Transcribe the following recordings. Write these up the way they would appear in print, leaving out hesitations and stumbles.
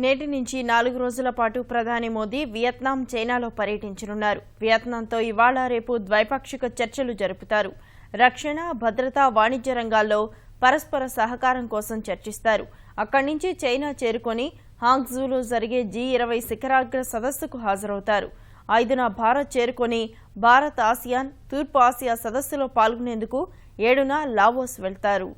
నేటి నుంచి 4 రోజుల పాటు ప్రధాని మోదీ వియత్నాం, చైనాలో పర్యటించనున్నారు. వియత్నాంతో ఇవాళ రేపు ద్వైపాక్షిక చర్చలు జరుపుతారు. రక్షణ, భద్రతా, వాణిజ్య రంగాల్లో పరస్పర సహకారం కోసం చర్చిస్తారు. అక్కడి నుంచి చైనా చేరుకొని హాంగ్జూలో జరిగే G20 శిఖరాగ్ర సదస్సుకు హాజరవుతారు. 5న భారత్ చేరుకొని భారత్ ఆసియాన్, తూర్పు ఆసియా సదస్సులో పాల్గొనేందుకు 7న లావోస్ వెళ్తారు.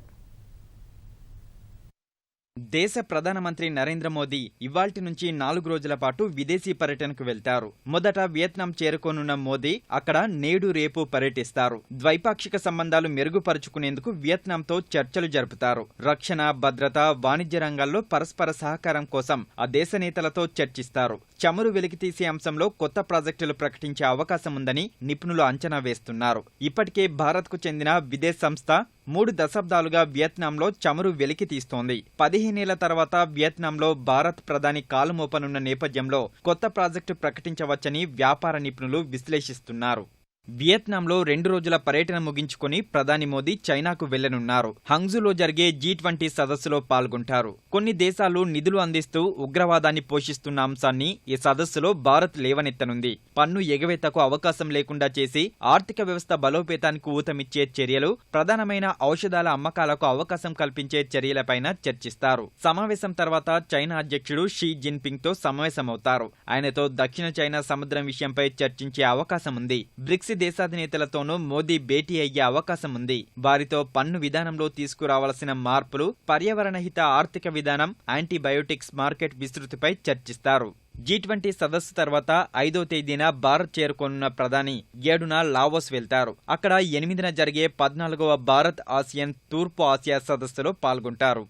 దేశ ప్రధానమంత్రి నరేంద్ర మోదీ ఇవాల్టి నుంచి 4 రోజుల పాటు విదేశీ పర్యటనకు వెళ్తారు. మొదట వియత్నాం చేరుకోనున్న మోదీ అక్కడ నేడు రేపు పర్యటిస్తారు. ద్వైపాక్షిక సంబంధాలు మెరుగుపరుచుకునేందుకు వియత్నాంతో చర్చలు జరుపుతారు. రక్షణ, భద్రత, వాణిజ్య రంగాల్లో పరస్పర సహకారం కోసం ఆ దేశ నేతలతో చర్చిస్తారు. చమురు వెలికితీసే అంశంలో కొత్త ప్రాజెక్టులు ప్రకటించే అవకాశం ఉందని నిపుణులు అంచనా వేస్తున్నారు. ఇప్పటికే భారత్కు చెందిన విదేశ్ సంస్థ 3 దశాబ్దాలుగా వియత్నాంలో చమురు వెలికి తీస్తోంది. 15 ఏళ్ల తర్వాత వియత్నాంలో భారత్ ప్రధాని కాలు మోపనున్న నేపథ్యంలో కొత్త ప్రాజెక్టు ప్రకటించవచ్చని వ్యాపార నిపుణులు విశ్లేషిస్తున్నారు. వియత్నాంలో 2 రోజుల పర్యటన ముగించుకుని ప్రధాని మోదీ చైనాకు వెళ్లనున్నారు. హంగ్జూలో జరిగే G20 సదస్సులో పాల్గొంటారు. కొన్ని దేశాలు నిధులు అందిస్తూ ఉగ్రవాదాన్ని పోషిస్తున్న అంశాన్ని ఈ సదస్సులో భారత్ లేవనెత్తనుంది. పన్ను ఎగవేతకు అవకాశం లేకుండా చేసి ఆర్థిక వ్యవస్థ బలోపేతానికి ఊతమిచ్చే చర్యలు, ప్రధానమైన ఔషధాల అమ్మకాలకు అవకాశం కల్పించే చర్యలపైన చర్చిస్తారు. సమావేశం తర్వాత చైనా అధ్యక్షుడు షీ జిన్పింగ్ తో సమావేశమవుతారు. ఆయనతో దక్షిణ చైనా సముద్రం విషయంపై చర్చించే అవకాశం ఉంది. బ్రిక్స్ దేశాధినేతలతోనూ మోదీ భేటీ అయ్యే అవకాశం ఉంది. వారితో పన్ను విధానంలో తీసుకురావాల్సిన మార్పులు, పర్యావరణ హిత ఆర్థిక విధానం, యాంటీబయోటిక్స్ మార్కెట్ విస్తృతిపై చర్చిస్తారు. G20 సదస్సు తర్వాత 5వ తేదీన భారత్ చేరుకోనున్న ప్రధాని 7న లావోస్ వెళ్తారు. అక్కడ 8న జరిగే 14వ భారత్ ఆసియన్ తూర్పు ఆసియా సదస్సులో పాల్గొంటారు.